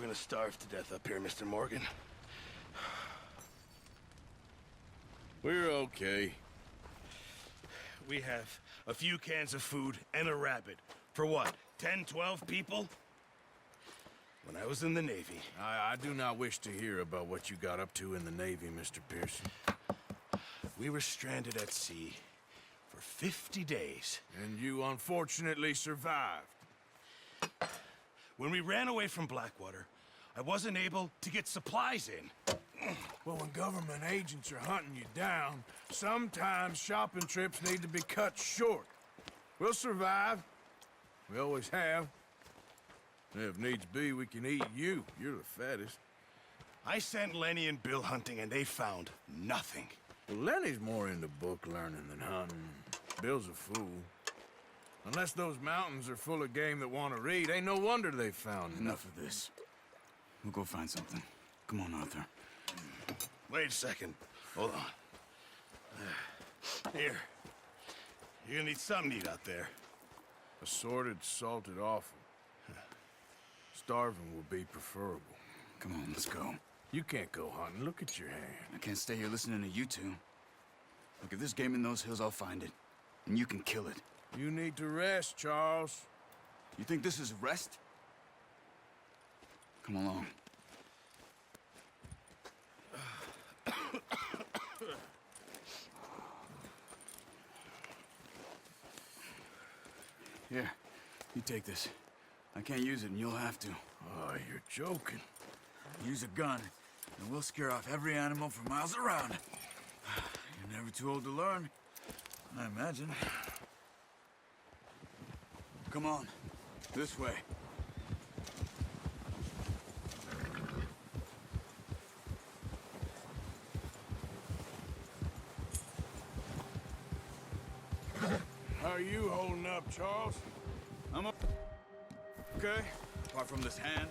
gonna starve to death up here, Mr. Morgan. We're okay. We have a few cans of food and a rabbit. For what, 10, 12 people? When I was in the Navy... I do not wish to hear about what you got up to in the Navy, Mr. Pearson. We were stranded at sea for 50 days. And you unfortunately survived. When we ran away from Blackwater, I wasn't able to get supplies in. Well, when government agents are hunting you down, sometimes shopping trips need to be cut short. We'll survive. We always have. And if needs be, we can eat you. You're the fattest. I sent Lenny and Bill hunting, and they found nothing. Well, Lenny's more into book learning than hunting. Bill's a fool. Unless those mountains are full of game that want to read, ain't no wonder they found Enough of this. We'll go find something. Come on, Arthur. Wait a second. Hold on. Here. You're gonna need something to eat out there. Assorted, salted offal. Starving will be preferable. Come on, let's go. You can't go hunting. Look at your hand. I can't stay here listening to you two. Look, if there's game in those hills, I'll find it. And you can kill it. You need to rest, Charles. You think this is rest? Come along. Here, you take this. I can't use it, and you'll have to. Oh, you're joking. Use a gun, and we'll scare off every animal for miles around. You're never too old to learn, I imagine. Come on, this way. How are you holding up, Charles? I'm okay, apart from this hand.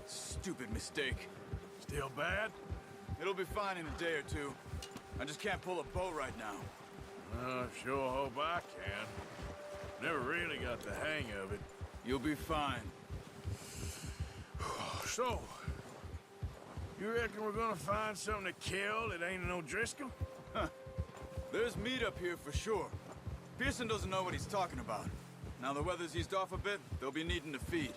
Stupid mistake. Still bad? It'll be fine in a day or two. I just can't pull a bow right now. I sure hope I can. Never really got the hang of it. You'll be fine. So, you reckon we're gonna find something to kill that ain't no Driscoll? Huh. There's meat up here for sure. Pearson doesn't know what he's talking about. Now the weather's eased off a bit, they'll be needing to feed.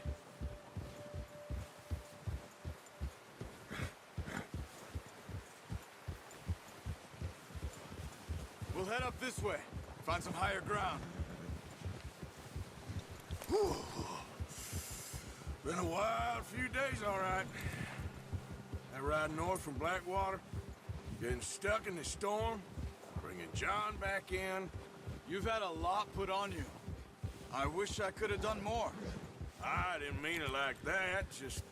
We'll head up this way, find some higher ground. Whew. Been a wild few days, all right. That ride north from Blackwater, getting stuck in the storm, bringing John back in. You've had a lot put on you. I wish I could have done more. I didn't mean it like that, just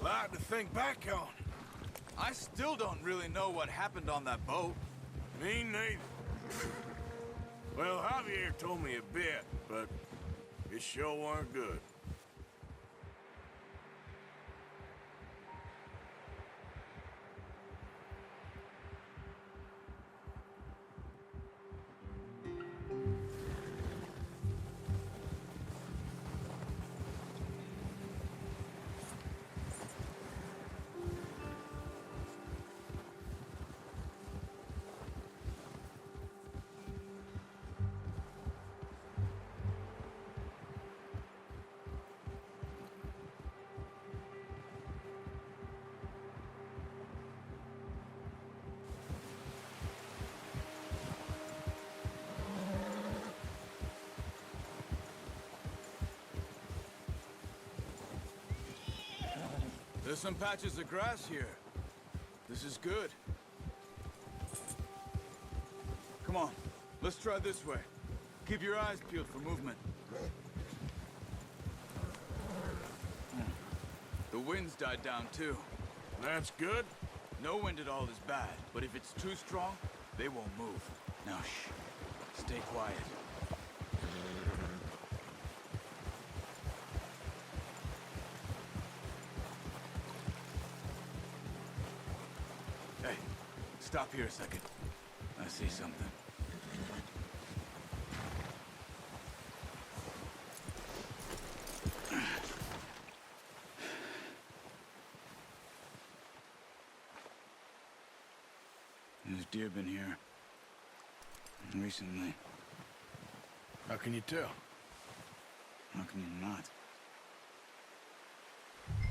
a lot to think back on. I still don't really know what happened on that boat. Me neither. Well, Javier told me a bit, but it sure weren't good. There's some patches of grass here. This is good. Come on, let's try this way. Keep your eyes peeled for movement. The wind's died down too. That's good. No wind at all is bad, but if it's too strong, they won't move. Now shh, stay quiet. Hey, stop here a second. I see something. There's deer been here. Recently. How can you tell? How can you not?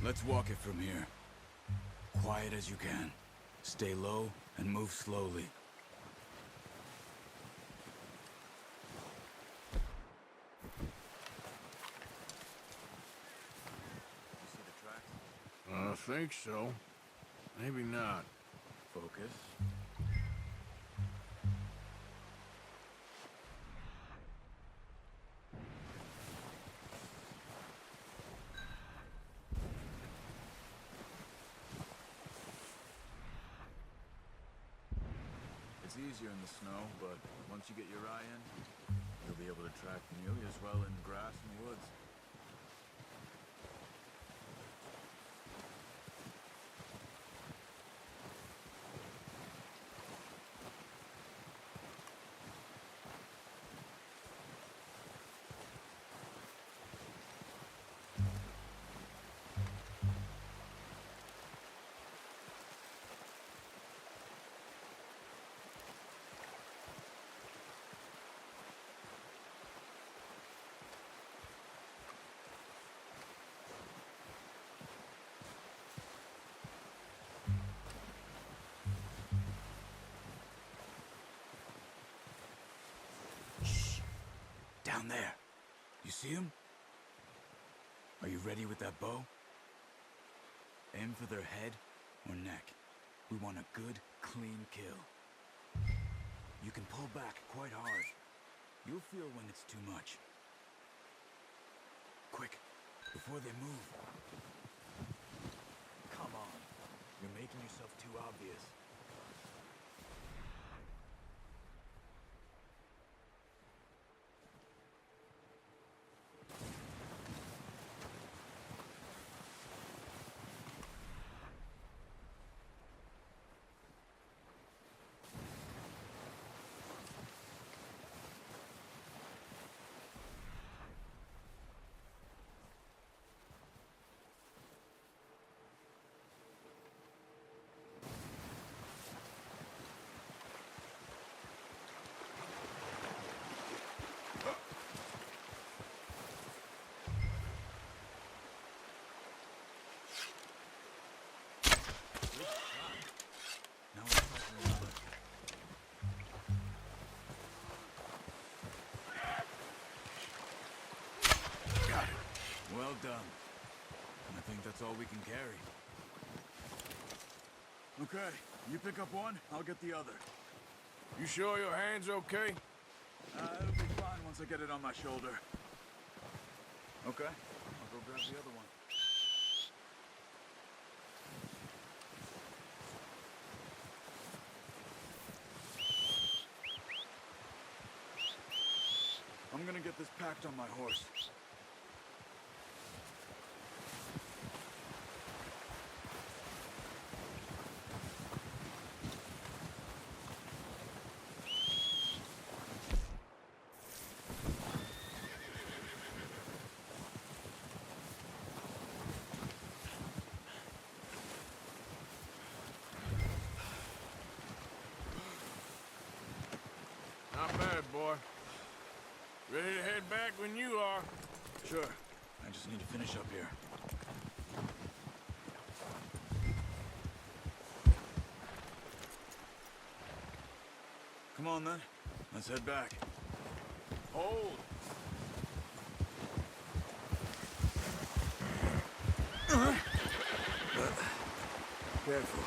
Let's walk it from here. Quiet as you can. Stay low and move slowly. You see the tracks? I think so. Maybe not. Focus. It's easier in the snow, but once you get your eye in, you'll be able to track nearly as well in grass and woods. Down there. You see him? Are you ready with that bow? Aim for their head or neck. We want a good, clean kill. You can pull back quite hard. You'll feel when it's too much. Quick, before they move. Come on. You're making yourself too obvious. Now we're talking about it. Got it. Well done. I think that's all we can carry. Okay, you pick up one, I'll get the other. You sure your hand's okay? It'll be fine once I get it on my shoulder. Okay, I'll go grab the other one. I'm gonna get this packed on my horse. Not bad, boy. Ready to head back when you are. Sure. I just need to finish up here. Come on, then. Let's head back. Hold. Careful.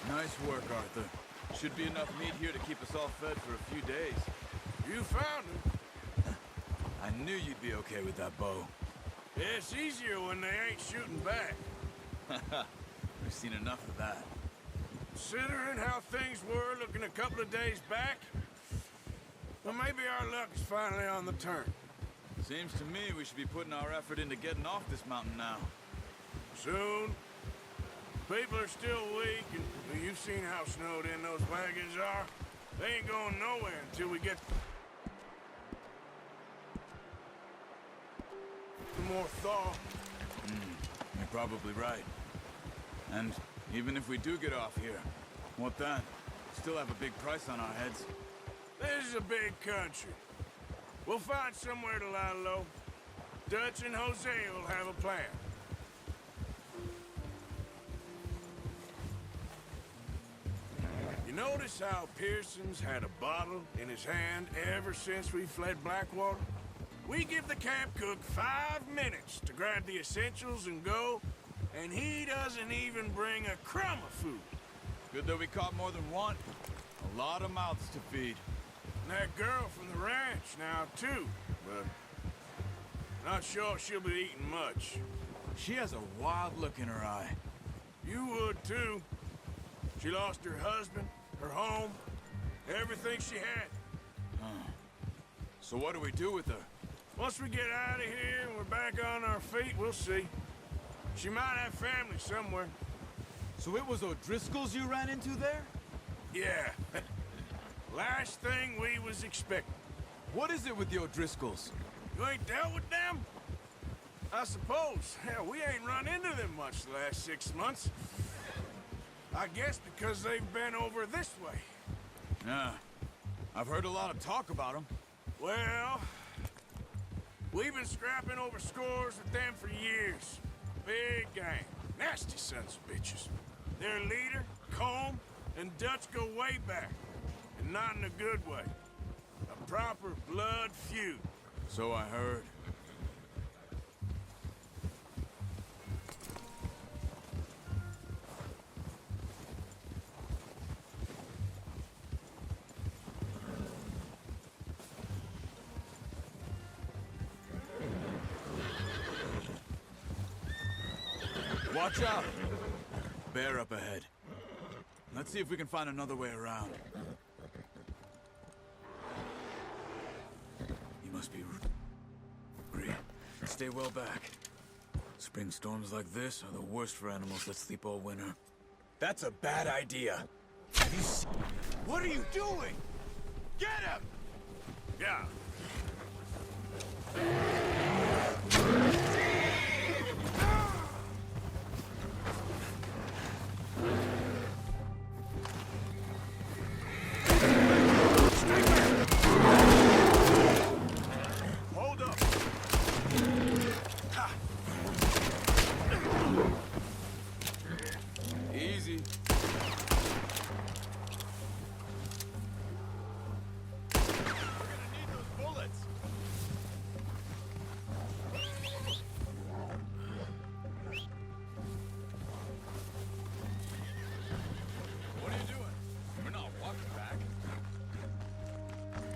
Nice work, Arthur. Should be enough meat here to keep us all fed for a few days. You found him. I knew you'd be okay with that bow. Yeah, it's easier when they ain't shooting back. We've seen enough of that. Considering how things were looking a couple of days back, well, maybe our luck is finally on the turn. Seems to me we should be putting our effort into getting off this mountain now. Soon. People are still weak, and you've seen how snowed in those wagons are. They ain't going nowhere until we get more thaw. You're probably right. And even if we do get off here, what then? Still have a big price on our heads. This is a big country. We'll find somewhere to lie low. Dutch and Jose will have a plan. You notice how Pearson's had a bottle in his hand ever since we fled Blackwater? We give the camp cook 5 minutes to grab the essentials and go, and he doesn't even bring a crumb of food. Good that we caught more than one. A lot of mouths to feed. And that girl from the ranch now, too, but not sure she'll be eating much. She has a wild look in her eye. You would, too. She lost her husband, her home, everything she had. So what do we do with her? Once we get out of here and we're back on our feet, we'll see. She might have family somewhere. So it was O'Driscoll's you ran into there? Yeah. Last thing we was expecting. What is it with the O'Driscolls? You ain't dealt with them? I suppose. Hell, we ain't run into them much the last 6 months. I guess because they've been over this way. Yeah. I've heard a lot of talk about them. Well, we've been scrapping over scores with them for years. Big gang. Nasty sons of bitches. Their leader, Combe, and Dutch go way back. And not in a good way. A proper blood feud. So I heard. Watch out! Bear up ahead. Let's see if we can find another way around. You must be... Stay well back. Spring storms like this are the worst for animals that sleep all winter. That's a bad idea. Have you seen... What are you doing? Get him! Yeah. Hold up. Ha. Easy.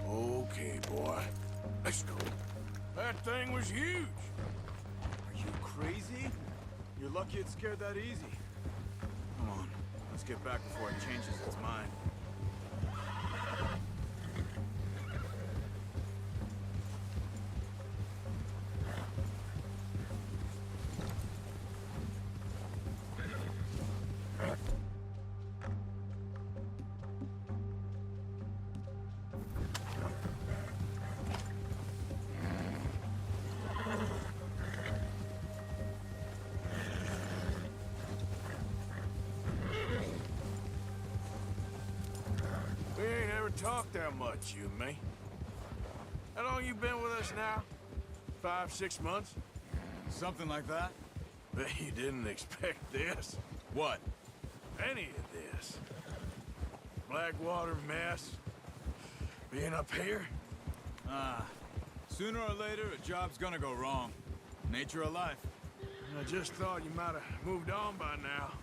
Okay, boy. Let's go. That thing was huge. Are you crazy? You're lucky it scared that easy. Come on, let's get back before it changes its mind. We ain't ever talked that much, you and me. How long you been with us now? 5, 6 months? Something like that? Bet you didn't expect this. What? Any of this. Blackwater mess. Being up here? Sooner or later, a job's gonna go wrong. Nature of life. I just thought you might have moved on by now.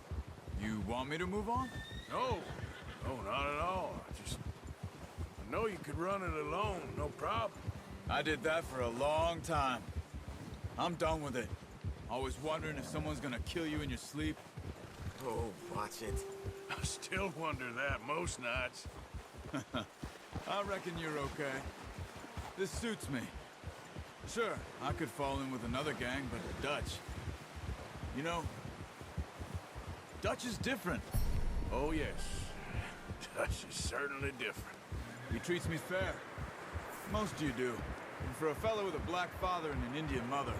You want me to move on? No. No, not at all. I know you could run it alone, no problem. I did that for a long time. I'm done with it. Always wondering if someone's gonna kill you in your sleep. Oh, watch it. I still wonder that most nights. I reckon you're okay. This suits me. Sure, I could fall in with another gang, but Dutch... You know, Dutch is different. Oh, yes. Dutch is certainly different. He treats me fair. Most of you do. And for a fellow with a black father and an Indian mother,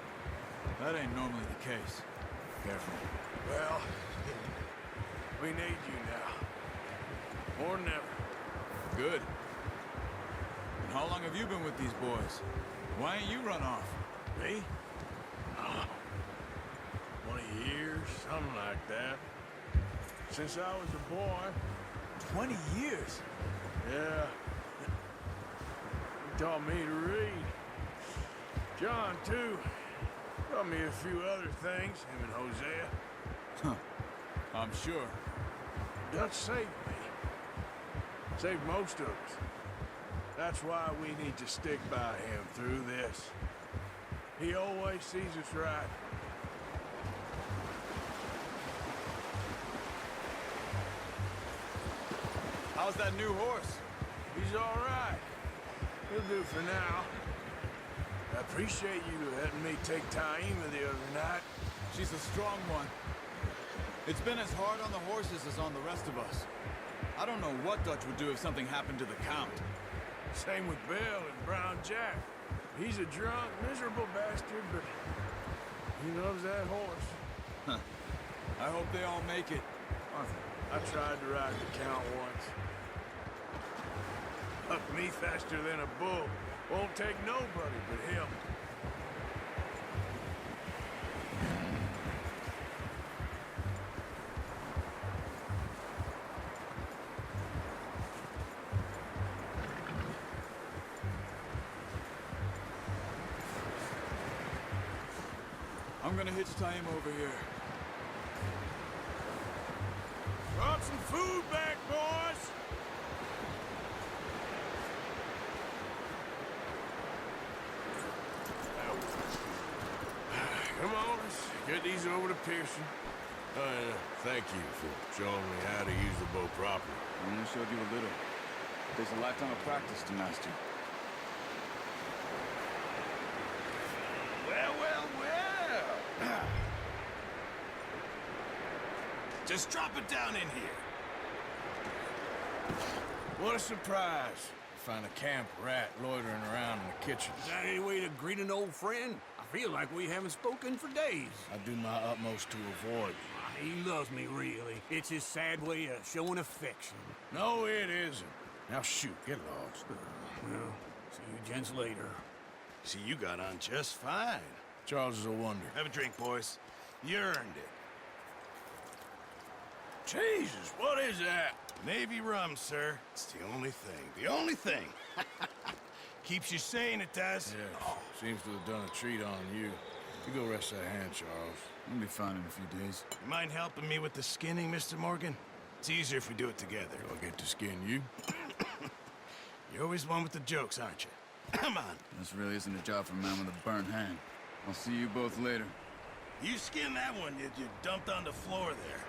that ain't normally the case. Careful. Well, we need you now. or never. Good. And how long have you been with these boys? Why ain't you run off? Me? 20 years, something like that. Since I was a boy. 20 years? Yeah. He taught me to read. John, too. Taught me a few other things, him and Hosea. Huh. I'm sure. Dutch saved me. Saved most of us. That's why we need to stick by him through this. He always sees us right. How's that new horse? He's all right. He'll do for now. I appreciate you letting me take Taima the other night. She's a strong one. It's been as hard on the horses as on the rest of us. I don't know what Dutch would do if something happened to the Count. Same with Bill and Brown Jack. He's a drunk, miserable bastard, but he loves that horse. Huh. I hope they all make it. Arthur, I tried to ride the Count once. Up me faster than a bull. Won't take nobody but him. I'm gonna hitch time over here. Brought some food back, boys! Come on, let's get these over to Pearson. Thank you for showing me how to use the bow properly. I only showed you a little. There's a lifetime of practice to master. Well. Just drop it down in here. What a surprise. Find a camp rat loitering around in the kitchen. Is that any way to greet an old friend? I feel like we haven't spoken for days. I do my utmost to avoid it. He loves me, really. It's his sad way of showing affection. No, it isn't. Now shoot, get lost. Well, see you gents later. See, you got on just fine. Charles is a wonder. Have a drink, boys. You earned it. Jesus, what is that? Navy rum, sir. It's the only thing. The only thing. Keeps you sane, it does. Yeah, seems to have done a treat on you. You go rest that hand, Charles. I'll be fine in a few days. You mind helping me with the skinning, Mr. Morgan? It's easier if we do it together. Do I get to skin you? You're always one with the jokes, aren't you? Come on. This really isn't a job for a man with a burnt hand. I'll see you both later. You skin that one you dumped on the floor there.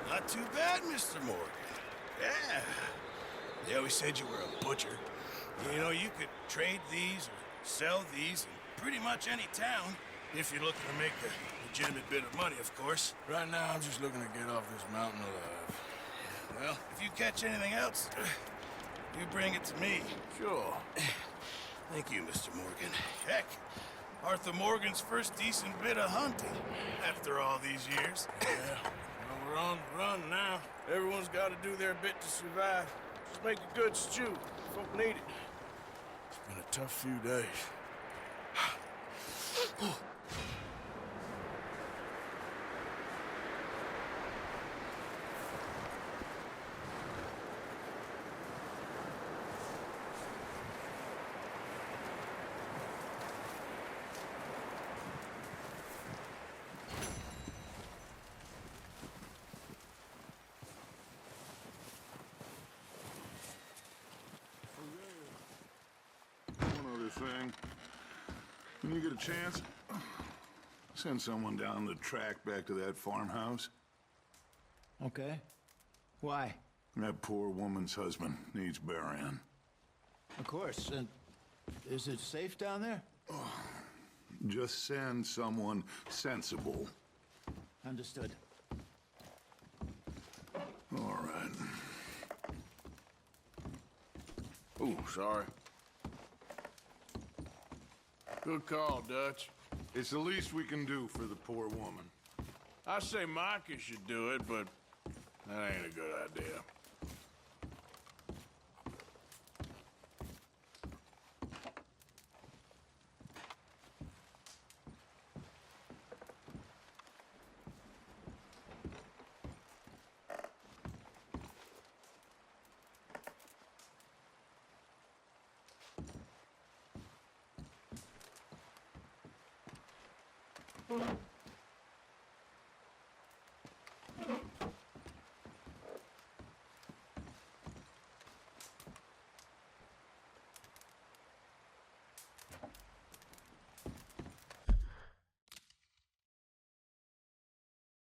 Not too bad, Mr. Morgan. Yeah. They always said you were a butcher. You know, you could trade these or sell these in pretty much any town, if you're looking to make a legitimate bit of money, of course. Right now, I'm just looking to get off this mountain alive. Well, if you catch anything else, you bring it to me. Sure. Thank you, Mr. Morgan. Heck, Arthur Morgan's first decent bit of hunting after all these years. Yeah. Well, we're on the run now. Everyone's got to do their bit to survive. Just make a good stew. Folk need it. It's been a tough few days. One other thing. When you get a chance, send someone down the track back to that farmhouse. Okay. Why? That poor woman's husband needs burying. Of course. And is it safe down there? Just send someone sensible. Understood. All right. Ooh, sorry. Good call, Dutch. It's the least we can do for the poor woman. I say Micah should do it, but that ain't a good idea.